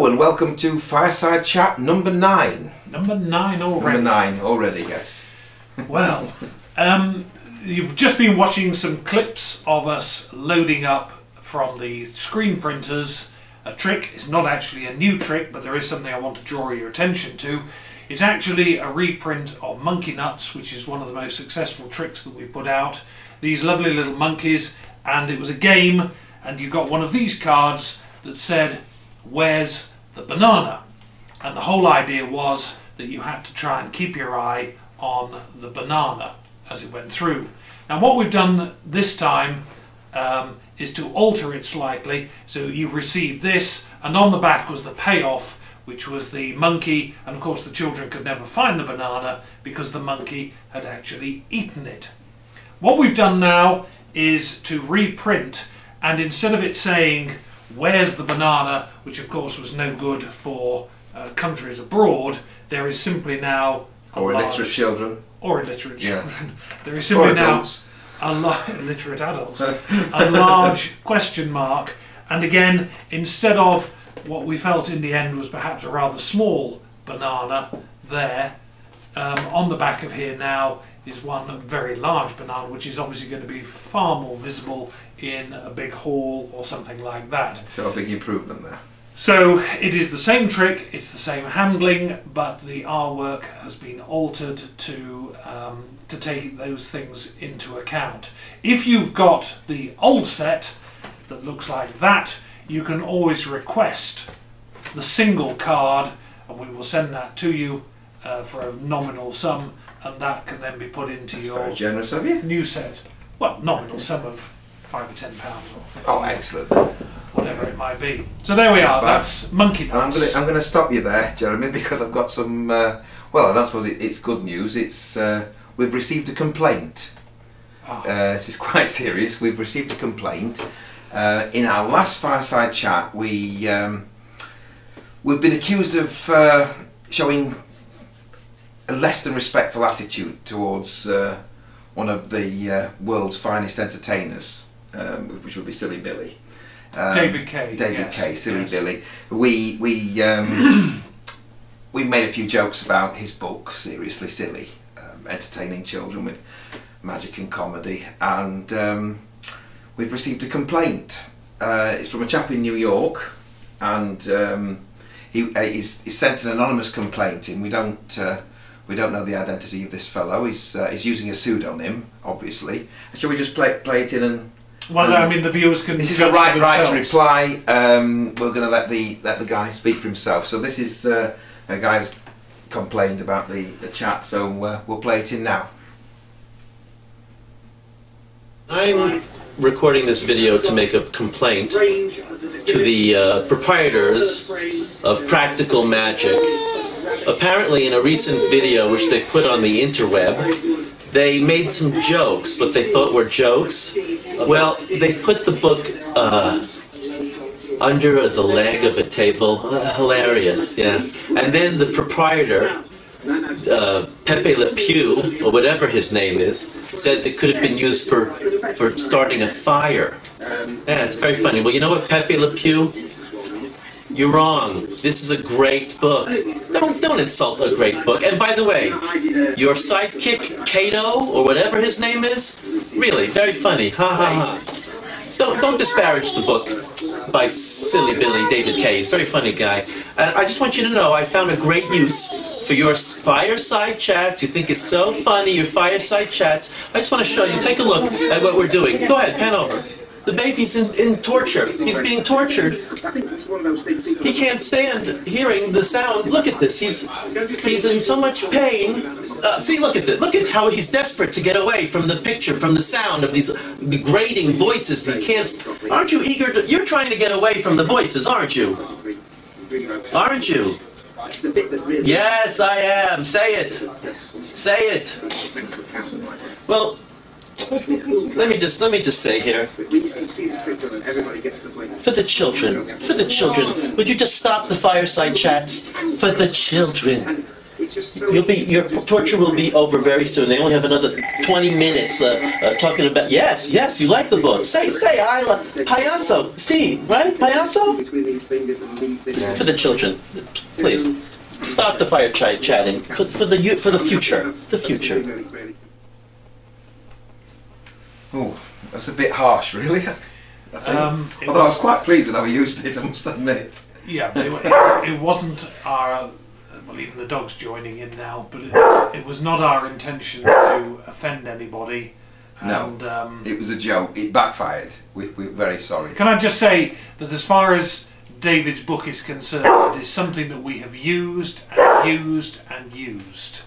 Hello and welcome to Fireside Chat number 9. Number 9 already. Number 9 already, yes. Well, you've just been watching some clips of us loading up from the screen printers a trick. It's not actually a new trick, but there is something I want to draw your attention to. It's actually a reprint of Monkey Nuts, which is one of the most successful tricks that we put out. These lovely little monkeys, and it was a game, and you got one of these cards that said, "Where's the banana?" And the whole idea was that you had to try and keep your eye on the banana as it went through. Now what we've done this time is to alter it slightly. So you received this, and on the back was the payoff, which was the monkey, and of course the children could never find the banana because the monkey had actually eaten it. What we've done now is to reprint, and instead of it saying "Where's the banana?", which of course was no good for countries abroad, there is simply now illiterate children. Or illiterate children. Yeah. There is simply now adults. Illiterate adults. A large question mark, and again, instead of what we felt in the end was perhaps a rather small banana there, on the back of here now is one very large banana, which is obviously going to be far more visible in a big hall or something like that. So a big improvement there. So it is the same trick, it's the same handling, but the artwork has been altered to take those things into account. If you've got the old set that looks like that, you can always request the single card, and we will send that to you for a nominal sum, and that can then be put into your very generous of you. New set. Well, nominal sum of £5 or £10 or 50. Oh, excellent. Whatever it might be. So there we are. That's Monkey Nuts. I'm going to stop you there, Jeremy, because I've got some. Well, I don't suppose it's good news. It's we've received a complaint. This is quite serious. We've received a complaint. In our last Fireside Chat, we've been accused of showing a less than respectful attitude towards one of the world's finest entertainers, which would be Silly Billy. David Kay. David yes, Kay, Silly yes. Billy. We made a few jokes about his book, Seriously Silly, entertaining children with magic and comedy, and we've received a complaint. It's from a chap in New York, and he's sent an anonymous complaint in. We don't know the identity of this fellow. He's using a pseudonym, obviously. Shall we just play it in and? Well, I mean, the viewers can. This is a right to reply. We're going to let the guy speak for himself. So this is a guy's complained about the chat. So we'll play it in now. I'm recording this video to make a complaint to the proprietors of Practical Magic. Apparently, in a recent video which they put on the interweb, they made some jokes, but they thought were jokes. Well, they put the book under the leg of a table. Hilarious, yeah. And then the proprietor, Pepe Le Pew, or whatever his name is, says it could have been used for starting a fire. Yeah, it's very funny. Well, you know what, Pepe Le Pew? You're wrong. This is a great book. Don't insult a great book. And by the way, your sidekick, Kato, or whatever his name is, really, very funny. Ha ha ha. Don't disparage the book by Silly Billy, David Kay. He's a very funny guy. And I just want you to know I found a great use for your fireside chats. You think it's so funny, your fireside chats. I just want to show you. Take a look at what we're doing. Go ahead, pan over. The baby's in torture. He's being tortured. He can't stand hearing the sound. Look at this. He's in so much pain. See, look at this. Look at how he's desperate to get away from the picture, from the sound of these degrading voices. He can't. Aren't you eager to? You're trying to get away from the voices, aren't you? Aren't you? Yes, I am. Say it. Say it. Well. Let me just say here, for the children, would you just stop the fireside chats? For the children, Your torture will be over very soon. They only have another 20 minutes talking about. Yes, you like the book. Say, I like payaso. See, right, payaso. This is for the children. Please stop the fireside chatting for the future. The future. Oh, that's a bit harsh, really. Although I was quite pleased with how we used it, I must admit. Yeah, but it wasn't our. Well, even the dog's joining in now, but it was not our intention to offend anybody. And, no, it was a joke. It backfired. We're very sorry. Can I just say that as far as David's book is concerned, it is something that we have used and used and used.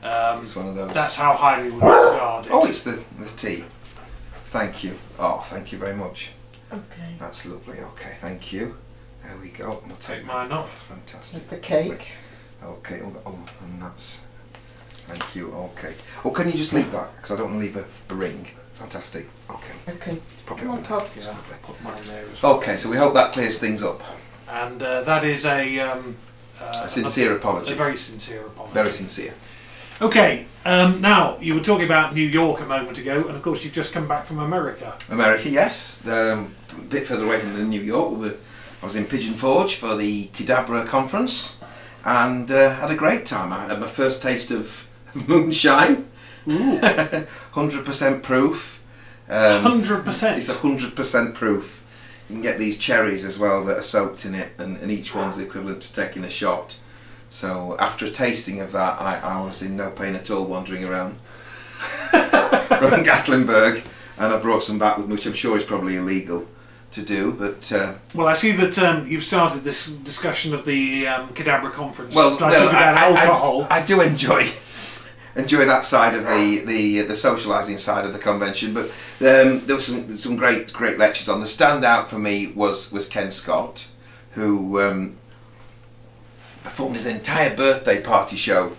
It's one of those. That's how highly we regard it. Oh, it's the tea. Thank you. Oh, thank you very much. Okay. That's lovely. Okay, thank you. There we go. We'll take mine off. That's fantastic. That's the cake. Okay. Oh, and that's. Thank you. Okay. Oh, can you just leave that? Because I don't want to leave a ring. Fantastic. Okay. Okay. Probably on top. Yeah, put mine there as well. Okay, so we hope that clears things up. And that is a sincere apology. A very sincere apology. Very sincere. Okay, now you were talking about New York a moment ago, and of course you've just come back from America. America, yes. A bit further away from New York. I was in Pigeon Forge for the Kidabra conference, and had a great time. I had my first taste of moonshine. 100% proof. 100%? It's 100% proof. You can get these cherries as well that are soaked in it, and each one's the equivalent to taking a shot. So after a tasting of that, I was in no pain at all wandering around Gatlinburg, and I brought some back with me, which I'm sure is probably illegal to do, but... well, I see that you've started this discussion of the Kidabra conference. Well, alcohol. I do enjoy that side of the socialising side of the convention, but there were some great lectures on. The standout for me was Ken Scott, who performed his entire birthday party show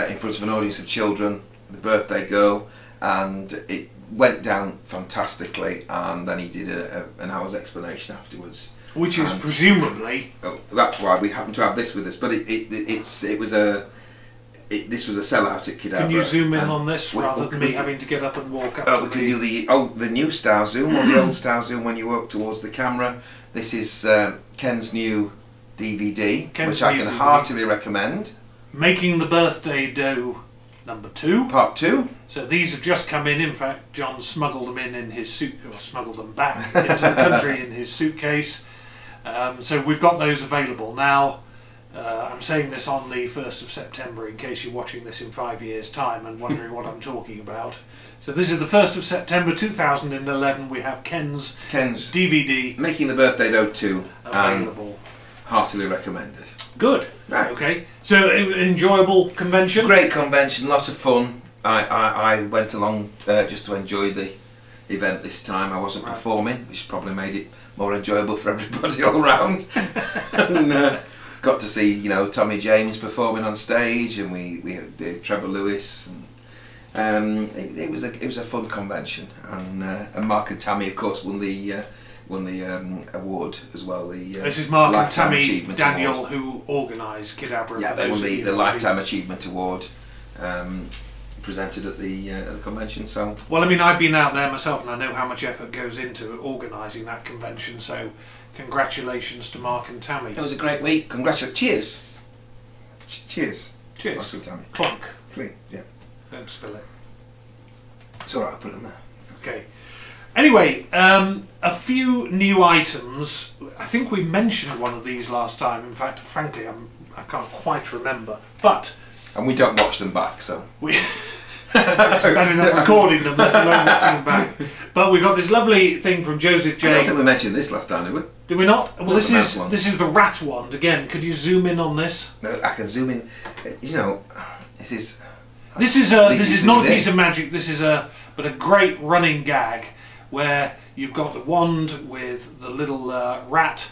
in front of an audience of children, the birthday girl, and it went down fantastically, and then he did an hour's explanation afterwards. Which is presumably... Oh, that's why we happen to have this with us, but this was a sellout at Kidabra. Can you zoom in on this rather than me having to get up and walk up? We can do the new style zoom or the old style zoom when you walk towards the camera. This is Ken's new DVD, which I can heartily recommend. Making the Birthday Dough Number 2. Part 2. So these have just come in. In fact, John smuggled them in his suit, or smuggled them back into the country in his suitcase. So we've got those available now. I'm saying this on the 1st of September in case you're watching this in 5 years' time and wondering what I'm talking about. So this is the 1st of September 2011. We have Ken's DVD. Making the Birthday Dough 2. Available. Heartily recommended. Good. Right. Okay. So enjoyable convention. Great convention. Lot of fun. I went along just to enjoy the event this time. I wasn't performing, which probably made it more enjoyable for everybody all round. And got to see Tommy James performing on stage, and we had Trevor Lewis, and it was a fun convention. And Mark and Tammy, of course, won the award as well. This is Mark and Tammy Daniel Award, who organised Kidabra. Yeah, they won the Lifetime Achievement Award, presented at the convention. So, well, I mean, I've been out there myself, and I know how much effort goes into organising that convention. So, congratulations to Mark and Tammy. It was a great week. Congratulations! Cheers! Cheers! Mark and Tammy. Clunk. Clean. Yeah. Don't spill it. It's all right. I'll put them there. Okay. Anyway, a few new items. I think we mentioned one of these last time. In fact, frankly, I can't quite remember. And we don't watch them back, so it's bad enough recording them, let alone watching them back. But we got this lovely thing from Joseph J. I don't think we mentioned this last time, did we? Did we not? Well, this is the rat wand again. Could you zoom in on this? No, I can zoom in. This is not a piece of magic. This is a great running gag, where you've got the wand with the little rat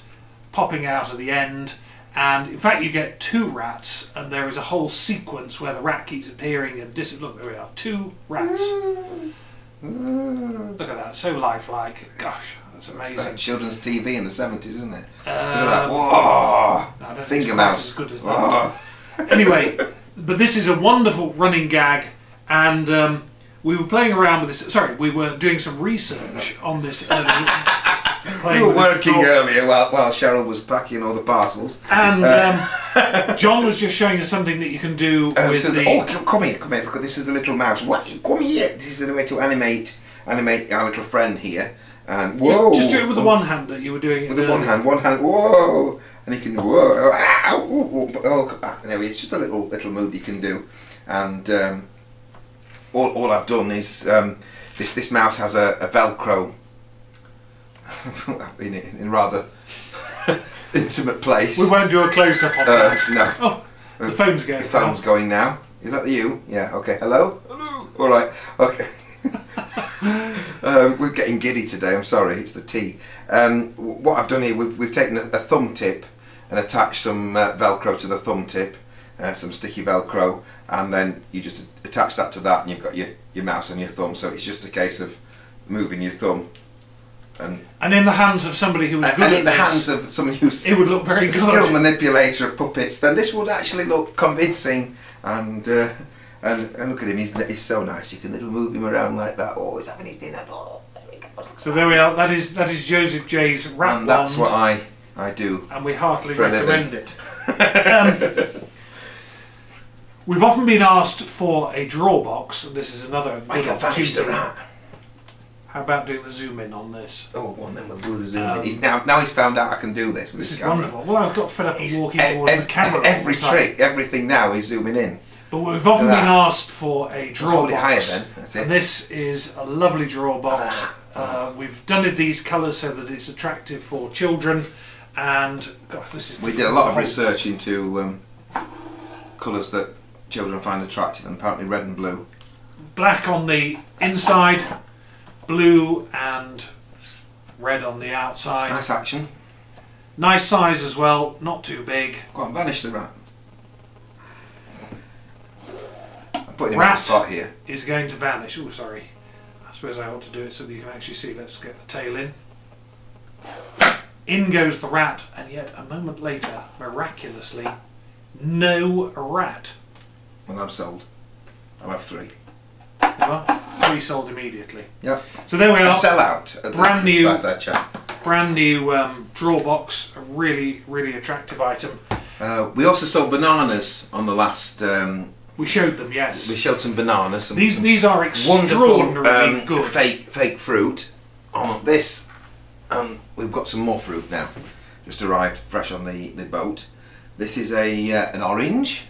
popping out of the end, and in fact you get 2 rats, and there is a whole sequence where the rat keeps appearing and look, there we are, 2 rats. Look at that, so lifelike. Gosh, that's amazing. It's like children's TV in the 70s, isn't it? Look at that. Whoa! I don't Finger mouse. as good as that. Anyway, But this is a wonderful running gag, and we were playing around with this. Sorry, we were doing some research on this earlier. We were working earlier while Cheryl was packing all the parcels. And John was just showing us something that you can do with so the... Oh, come here, look, this is the little mouse. What? Come here. This is the way to animate our little friend here. And whoa! Just do it with the one hand that you were doing it with the one hand. Whoa! And he can whoa! Oh, anyway, it's just a little move you can do, and all I've done is this mouse has a Velcro in rather intimate place. We won't do a close up on that. No. Oh, the phone's going. The phone's going now. Is that you? Yeah. Okay. Hello. Hello. All right. Okay. We're getting giddy today. I'm sorry. It's the tea. What I've done here, we've taken a thumb tip and attached some Velcro to the thumb tip, some sticky Velcro, and then you just attach that to that, and you've got your mouse on your thumb. So it's just a case of moving your thumb. And in the hands of somebody who was good at this, in the hands of someone who's it would look very good. Skilled manipulator of puppets, then this would actually look convincing. And look at him, he's so nice. You can little move him around like that. Oh, he's having his dinner. Oh, there we go. So there we are. That is Joseph J's rat and that's wand, what I do. And we heartily recommend it. We've often been asked for a draw box, and this is another good I can vanish the rat. How about doing the zoom in on this? Oh, well, then we'll do the zoom in. Now he's found out I can do this with this this is camera. wonderful. Well, I've got fed up and walking towards the camera. Every trick, everything now is zooming in. But we've often been asked for a draw Hold box. it higher then. That's it. And this is a lovely draw box. We've done it these colours so that it's attractive for children. And gosh, this is. We did a lot of research into colours that children find attractive, and apparently red and blue. Black on the inside, blue and red on the outside. Nice action. Nice size as well, not too big. Go on, vanish the rat. I'm putting him on the spot here. Is going to vanish. Oh, sorry. I suppose I ought to do it so that you can actually see. Let's get the tail in. In goes the rat, and yet a moment later, miraculously, no rat. Well, I'm sold. I'll have 3. Well, 3 sold immediately. Yep. So there we are. A sellout. Brand new. Fireside Chat. Brand new draw box. A really, really attractive item. We also sold bananas on the last. We showed them, yes. We showed some bananas. These are extraordinarily wonderful, good. fake fruit. On this, we've got some more fruit now. Just arrived fresh on the boat. This is an orange,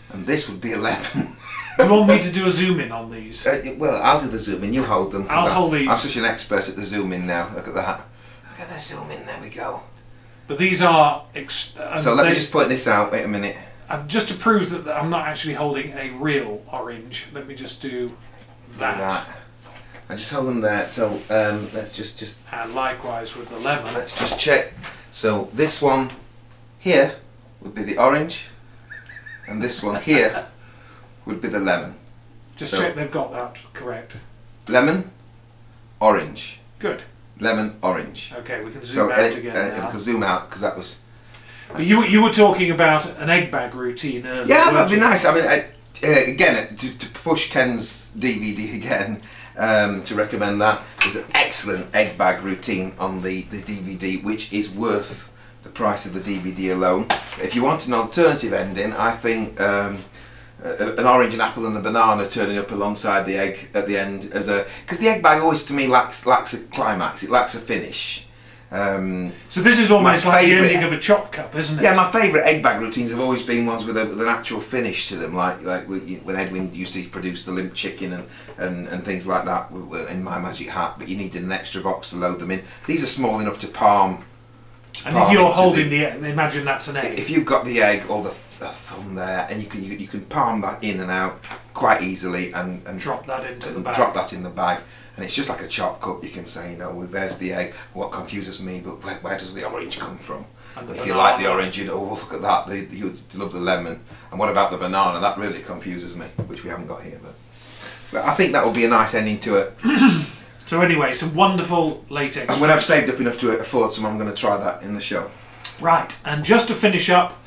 and this would be a lemon. Do you want me to do a zoom in on these? Well, I'll do the zoom in. You hold them. I'll hold these. I'm such an expert at the zoom in now. Look at that. Look at the zoom in. There we go. But these are. So let me just point this out. Wait a minute. Just to prove that I'm not actually holding a real orange, let me just do that. I just hold them there. So let's just. And likewise with the lemon. Let's just check. So this one here would be the orange, and this one here would be the lemon. Just check they've got that correct. Lemon, orange. Good. Lemon, orange. Okay, we can zoom out again now. We can zoom out because that was. But you were talking about an egg bag routine earlier. Yeah, that'd be nice. I mean, again, to push Ken's DVD again, to recommend that. There's an excellent egg bag routine on the DVD, which is worth the price of the DVD alone. If you want an alternative ending, I think an orange, an apple and a banana turning up alongside the egg at the end as a... Because the egg bag always to me lacks a climax, it lacks a finish. So this is almost like the ending of a chop cup, isn't it? Yeah, my favourite egg bag routines have always been ones with an actual finish to them, like when Edwin used to produce the limp chicken and things like that in My Magic Hat, but you needed an extra box to load them in. These are small enough to palm. And if you're holding the egg, imagine that's an egg. If you've got the egg or the thumb there, and you can palm that in and out quite easily and drop that into the bag. Drop that in the bag. And it's just like a chop cup. You can say, you know, well, there's the egg. What confuses me, but where does the orange come from? And if you like the orange, you'd, oh, well, look at that. You'd love the lemon. And what about the banana? That really confuses me, which we haven't got here. But I think that would be a nice ending to it. So anyway, some wonderful latex. And when I've saved up enough to afford some, I'm going to try that in the show. Right, and just to finish up,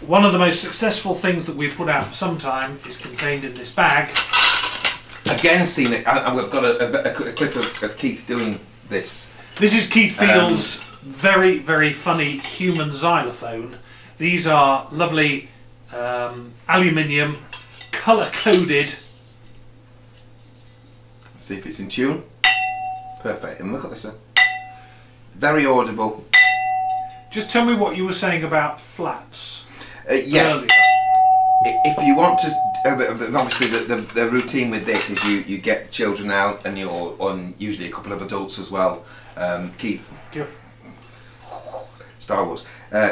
one of the most successful things that we've put out for some time is contained in this bag. Again, seen it. I've got a clip of Keith doing this. This is Keith Field's very, very funny human xylophone. These are lovely aluminium, colour-coded. Let's see if it's in tune. Perfect. And look at this. Very audible. Just tell me what you were saying about flats. Yes. Earlier. If you want to, obviously the routine with this is you get the children out and you're on usually a couple of adults as well. Keith. Yeah. Star Wars.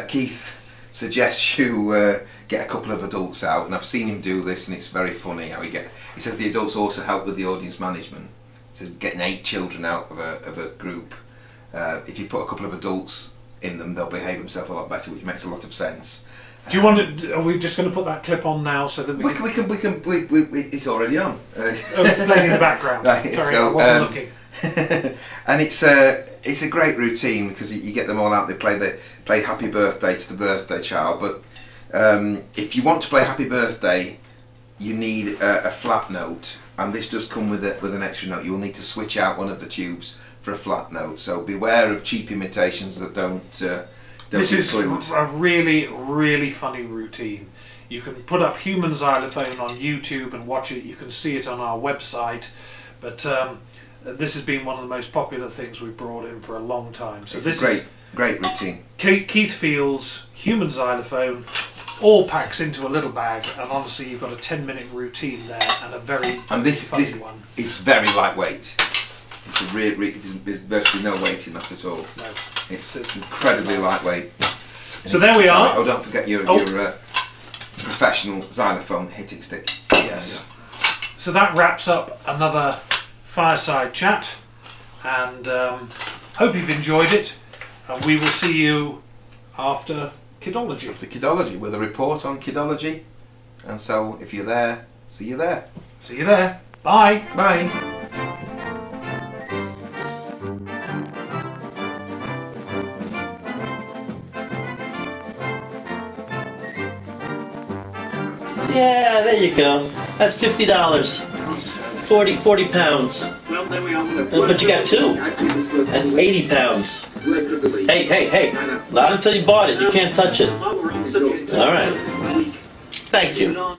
Keith suggests you get a couple of adults out, and I've seen him do this, and it's very funny how he says the adults also help with the audience management. So getting 8 children out of a group. If you put a couple of adults in them, they'll behave themselves a lot better, which makes a lot of sense. Do you want to? Are we just going to put that clip on now so that we can? It's already on. Oh, it's playing in the background. Right, Sorry, so, I wasn't looking. And it's a great routine because you get them all out. They play Happy Birthday to the birthday child. But if you want to play Happy Birthday, you need a flat note, and this does come with an extra note. You will need to switch out one of the tubes for a flat note. So beware of cheap imitations that don't. This is a really, really funny routine. You can put up human xylophone on YouTube and watch it. You can see it on our website. But this has been one of the most popular things we've brought in for a long time. So it's this a great routine. Keith Field's human xylophone, all packs into a little bag, and honestly, you've got a 10-minute routine there and a very funny one. Is very lightweight. It's there's virtually no weight in that at all. No. It's incredibly lightweight. So there we are. Oh, don't forget your professional xylophone hitting stick. Yes. So that wraps up another Fireside Chat, and hope you've enjoyed it. And we will see you after Kidology. After Kidology, with a report on Kidology. And so, if you're there, see you there. See you there. Bye. Bye. Yeah, there you go. That's $50. 40 pounds. But you got 2. That's 80 pounds. Hey. Not until you bought it. You can't touch it. All right. Thank you.